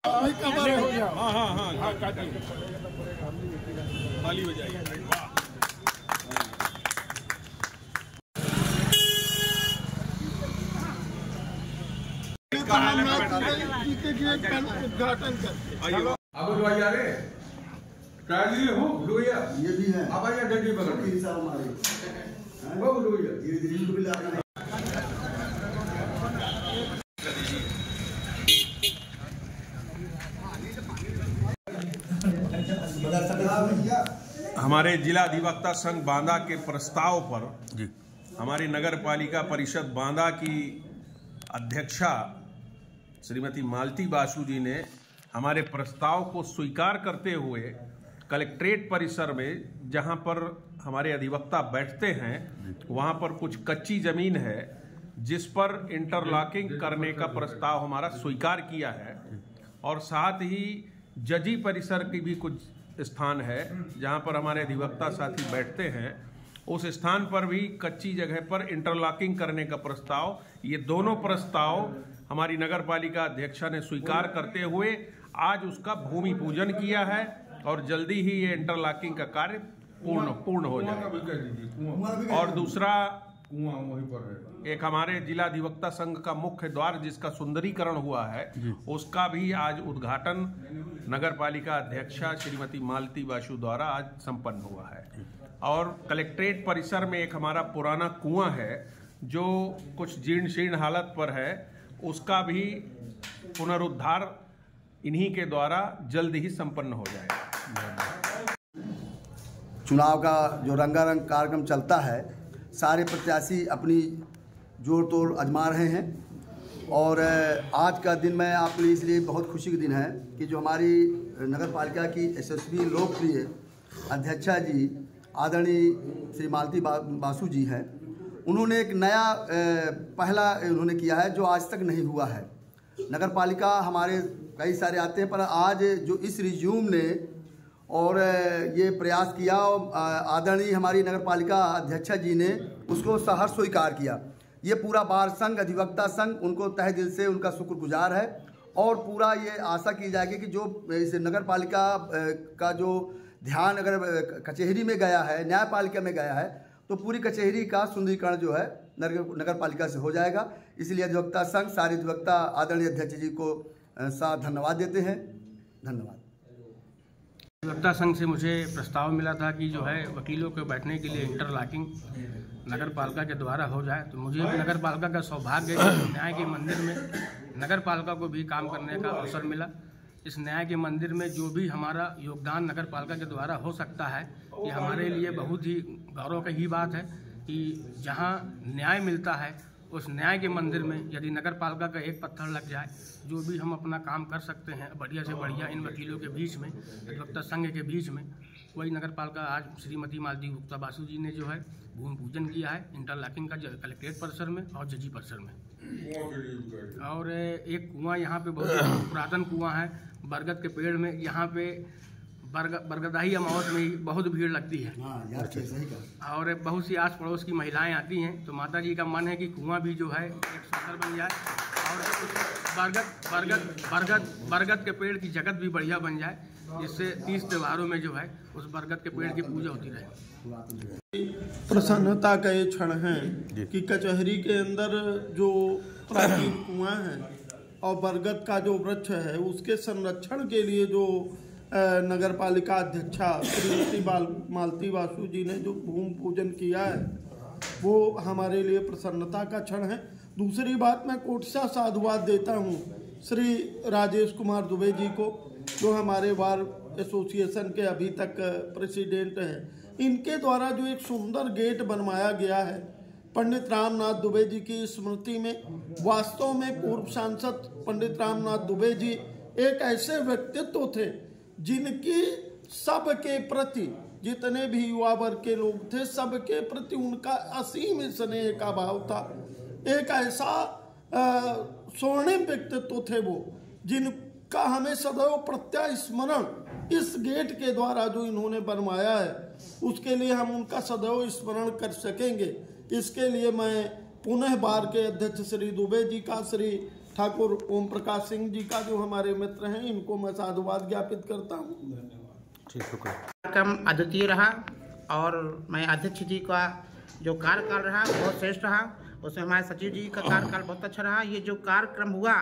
हाँ ताली बजाइए। उद्घाटन करते अब भैया रे हो भैया ये भी है। अब भैया डंडी पकड़ वो भैया धीरे धीरे इसको भी ला हमारे जिला अधिवक्ता संघ बांदा के प्रस्ताव पर जी हमारी नगर पालिका परिषद बांदा की अध्यक्षा श्रीमती मालती बासु जी ने हमारे प्रस्ताव को स्वीकार करते हुए कलेक्ट्रेट परिसर में जहां पर हमारे अधिवक्ता बैठते हैं वहां पर कुछ कच्ची जमीन है जिस पर इंटरलॉकिंग करने का प्रस्ताव हमारा स्वीकार किया है और साथ ही जजी परिसर की भी कुछ स्थान है जहां पर हमारे अधिवक्ता साथी बैठते हैं। उस स्थान पर भी कच्ची जगह पर इंटरलॉकिंग करने का प्रस्ताव, ये दोनों प्रस्ताव हमारी नगर पालिका अध्यक्षा ने स्वीकार करते हुए आज उसका भूमि पूजन किया है और जल्दी ही ये इंटरलॉकिंग का कार्य पूर्ण हो जाएगा। और दूसरा एक हमारे जिला अधिवक्ता संघ का मुख्य द्वार जिसका सुंदरीकरण हुआ है उसका भी आज उद्घाटन नगर पालिका अध्यक्षा श्रीमती मालती बासु द्वारा आज संपन्न हुआ है। और कलेक्ट्रेट परिसर में एक हमारा पुराना कुआं है जो कुछ जीर्ण शीर्ण हालत पर है, उसका भी पुनरुद्धार इन्हीं के द्वारा जल्द ही संपन्न हो जाएगा। चुनाव का जो रंगारंग कार्यक्रम चलता है, सारे प्रत्याशी अपनी जोड़ तोड़ आजमा रहे हैं और आज का दिन मैं आपके लिए इसलिए बहुत खुशी का दिन है कि जो हमारी नगर पालिका की यशस्वी लोकप्रिय अध्यक्षा जी आदरणीय श्री मालती बासु जी हैं, उन्होंने एक नया पहला उन्होंने किया है जो आज तक नहीं हुआ है। नगर पालिका हमारे कई सारे आते हैं पर आज जो इस रिज्यूम ने और ये प्रयास किया और आदरणीय हमारी नगर पालिका अध्यक्षा जी ने उसको सहर्ष स्वीकार किया। ये पूरा बार संघ अधिवक्ता संघ उनको तहे दिल से उनका शुक्रगुजार है और पूरा ये आशा की जाएगी कि जो इस नगर पालिका का जो ध्यान अगर कचहरी में गया है, न्यायपालिका में गया है, तो पूरी कचहरी का सुंदरीकरण जो है नगर पालिका से हो जाएगा। इसलिए अधिवक्ता संघ सारे अधिवक्ता आदरणीय अध्यक्ष जी को साथ धन्यवाद देते हैं। धन्यवाद। अधिवक्ता संघ से मुझे प्रस्ताव मिला था कि जो है वकीलों के बैठने के लिए इंटरलॉकिंग नगर पालिका के द्वारा हो जाए, तो मुझे नगर पालिका का सौभाग्य है कि न्याय के मंदिर में नगर पालिका को भी काम करने का अवसर मिला। इस न्याय के मंदिर में जो भी हमारा योगदान नगर पालिका के द्वारा हो सकता है, ये हमारे लिए बहुत ही गौरव की ही बात है कि जहाँ न्याय मिलता है उस न्याय के मंदिर में यदि नगर पालिका का एक पत्थर लग जाए, जो भी हम अपना काम कर सकते हैं बढ़िया से बढ़िया इन वकीलों के बीच में, अधिवक्ता संघ के बीच में, वही नगर पालिका आज श्रीमती मालती गुप्ता बासु जी ने जो है भूमि पूजन किया है इंटरलॉकिंग का कलेक्ट्रेट परिसर में और जजी परिसर में। और एक कुआं यहाँ पे बहुत पुरातन कुआं है बरगद के पेड़ में, यहाँ पे बरगदाही अमावस में ही बहुत भीड़ लगती है और बहुत सी आस पड़ोस की महिलाएं आती हैं, तो माता जी का मन है कि कुआं भी जो है एक सुंदर बन जाए और बरगद के पेड़ की जगत भी बढ़िया बन जाए, जिससे 30 त्योहारों में जो है उस बरगद के पेड़ की पूजा होती रहे। प्रसन्नता का ये क्षण है कि कचहरी के अंदर जो प्राचीन कुआं है और बरगद का जो वृक्ष है उसके संरक्षण के लिए जो नगर पालिका अध्यक्षा श्रीमती मालती बासु जी ने जो भूमि पूजन किया है वो हमारे लिए प्रसन्नता का क्षण है। दूसरी बात, मैं कोटसा साधुवाद देता हूँ श्री राजेश कुमार दुबे जी को, जो हमारे बार एसोसिएशन के अभी तक प्रेसिडेंट हैं। इनके द्वारा जो एक सुंदर गेट बनवाया गया है पंडित रामनाथ दुबे जी की स्मृति में, वास्तव में पूर्व सांसद पंडित रामनाथ दुबे जी एक ऐसे व्यक्तित्व थे जिनकी सबके प्रति, जितने भी युवा वर्ग के लोग थे, सबके प्रति उनका असीम स्नेह का भाव था। एक ऐसा स्वर्णिम व्यक्तित्व थे वो, जिनका हमें सदैव प्रत्यास्मरण इस गेट के द्वारा जो इन्होंने बनवाया है उसके लिए हम उनका सदैव स्मरण कर सकेंगे। इसके लिए मैं पुनः बार के अध्यक्ष श्री दुबे जी का, श्री ठाकुर ओम प्रकाश सिंह जी का जो हमारे मित्र हैं, इनको मैं साधुवाद ज्ञापित करता हूँ। ठीक, शुक्रिया। कार्यक्रम अद्वितीय रहा और मैं अध्यक्ष जी का जो कार्यकाल रहा बहुत श्रेष्ठ रहा। उसमें हमारे सचिव जी का कार्यकाल बहुत अच्छा रहा। ये जो कार्यक्रम हुआ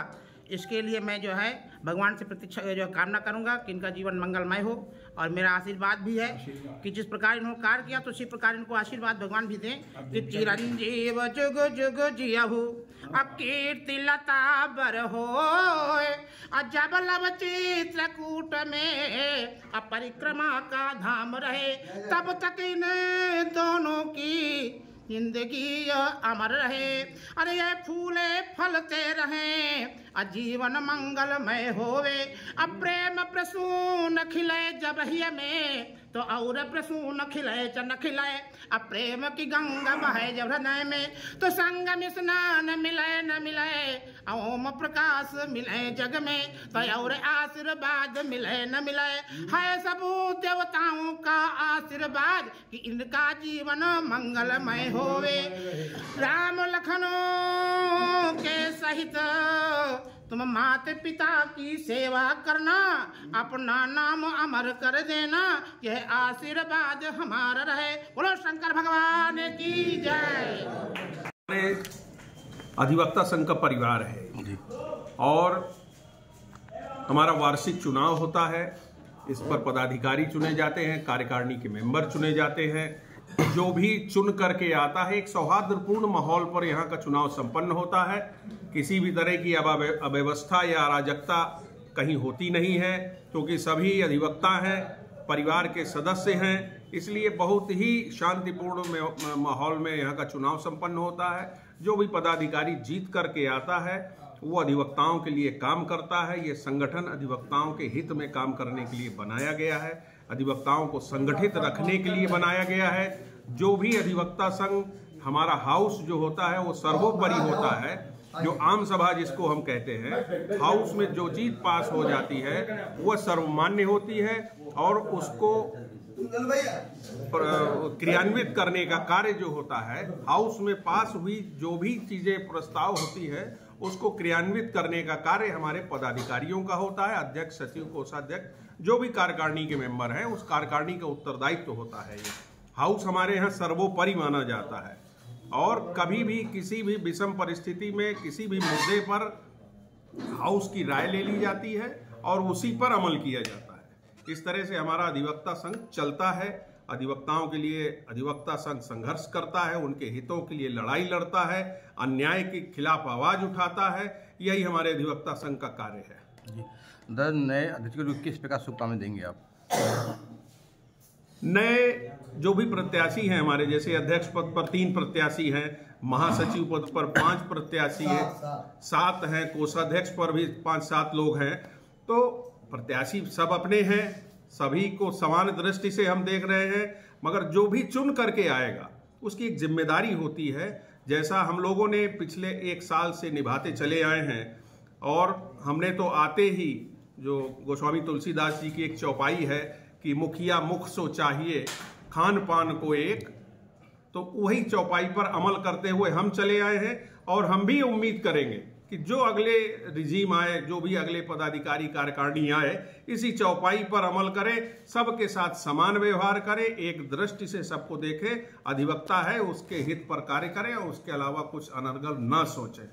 इसके लिए मैं जो है भगवान से प्रतीक्षा जो कामना करूंगा कि इनका जीवन मंगलमय हो, और मेरा आशीर्वाद भी है कि जिस प्रकार इन्होंने कार्य किया तो उसी प्रकार इनको आशीर्वाद भगवान भी दें कि चिरंजीव जुग जुग जियहु कीर्ति लता बर हो, जब लव चित्रकूट में परिक्रमा का धाम रहे, तब तक इन दोनों की जिंदगी अमर रहे। अरे ये फूले फलते रहें, जीवन मंगलमय होवे, प्रेम प्रसून खिले जब ही में, तो और प्रसून खिले च न खिले, प्रेम की गंगा बहे जब हृदय में, तो संगम स्नान मिले न मिले, ओम प्रकाश मिले जग में, तो और आशीर्वाद मिले न मिले। है सब देवताओं का आशीर्वाद कि इनका जीवन मंगलमय होवे। राम लखनों के सहित तुम माता पिता की सेवा करना, अपना नाम अमर कर देना, यह आशीर्वाद हमारा रहे। बोलो शंकर भगवान की जय। हमारे अधिवक्ता संघ का परिवार है और हमारा वार्षिक चुनाव होता है। इस पर पदाधिकारी चुने जाते हैं, कार्यकारिणी के मेंबर चुने जाते हैं। जो भी चुन करके आता है, एक सौहार्दपूर्ण माहौल पर यहाँ का चुनाव संपन्न होता है। किसी भी तरह की अव्यवस्था या अराजकता कहीं होती नहीं है, क्योंकि सभी अधिवक्ता हैं, परिवार के सदस्य हैं, इसलिए बहुत ही शांतिपूर्ण माहौल में यहाँ का चुनाव संपन्न होता है। जो भी पदाधिकारी जीत करके आता है वो अधिवक्ताओं के लिए काम करता है। ये संगठन अधिवक्ताओं के हित में काम करने के लिए बनाया गया है, अधिवक्ताओं को संगठित रखने के लिए बनाया गया है। जो भी अधिवक्ता संघ, हमारा हाउस जो होता है वो सर्वोपरि होता है। जो आम सभा जिसको हम कहते हैं, हाउस में जो चीज पास हो जाती है वह सर्वमान्य होती है और उसको क्रियान्वित करने का कार्य जो होता है, हाउस में पास हुई जो भी चीजें प्रस्ताव होती है उसको क्रियान्वित करने का कार्य हमारे पदाधिकारियों का होता है। अध्यक्ष, सचिव, कोषाध्यक्ष, जो भी कार्यकारिणी के मेंबर हैं, उस कार्यकारिणी का उत्तरदायित्व होता है। ये हाउस हमारे यहाँ सर्वोपरि माना जाता है और कभी भी किसी भी विषम परिस्थिति में किसी भी मुद्दे पर हाउस की राय ले ली जाती है और उसी पर अमल किया जाता है। इस तरह से हमारा अधिवक्ता संघ चलता है। अधिवक्ताओं के लिए अधिवक्ता संघ संघर्ष करता है, उनके हितों के लिए लड़ाई लड़ता है, अन्याय के खिलाफ आवाज उठाता है। यही हमारे अधिवक्ता संघ का कार्य है। जी, नए अध्यक्ष को किस प्रकार शुभकामनाएं देंगे आप? नए जो भी प्रत्याशी हैं हमारे, जैसे अध्यक्ष पद पर 3 प्रत्याशी हैं, महासचिव पद पर 5 प्रत्याशी हैं, 7 हैं, कोषाध्यक्ष पर भी 5-7 लोग हैं। तो प्रत्याशी सब अपने हैं, सभी को समान दृष्टि से हम देख रहे हैं, मगर जो भी चुन करके आएगा उसकी एक जिम्मेदारी होती है। जैसा हम लोगों ने पिछले 1 साल से निभाते चले आए हैं, और हमने तो आते ही जो गोस्वामी तुलसीदास जी की एक चौपाई है कि मुखिया मुख सो चाहिए, खान पान को एक, तो वही चौपाई पर अमल करते हुए हम चले आए हैं। और हम भी उम्मीद करेंगे कि जो अगले रिजीम आए, जो भी अगले पदाधिकारी कार्यकारिणी आए, इसी चौपाई पर अमल करे, सबके साथ समान व्यवहार करे, एक दृष्टि से सबको देखे। अधिवक्ता है उसके हित पर कार्य करें और उसके अलावा कुछ अनर्गल न सोचे।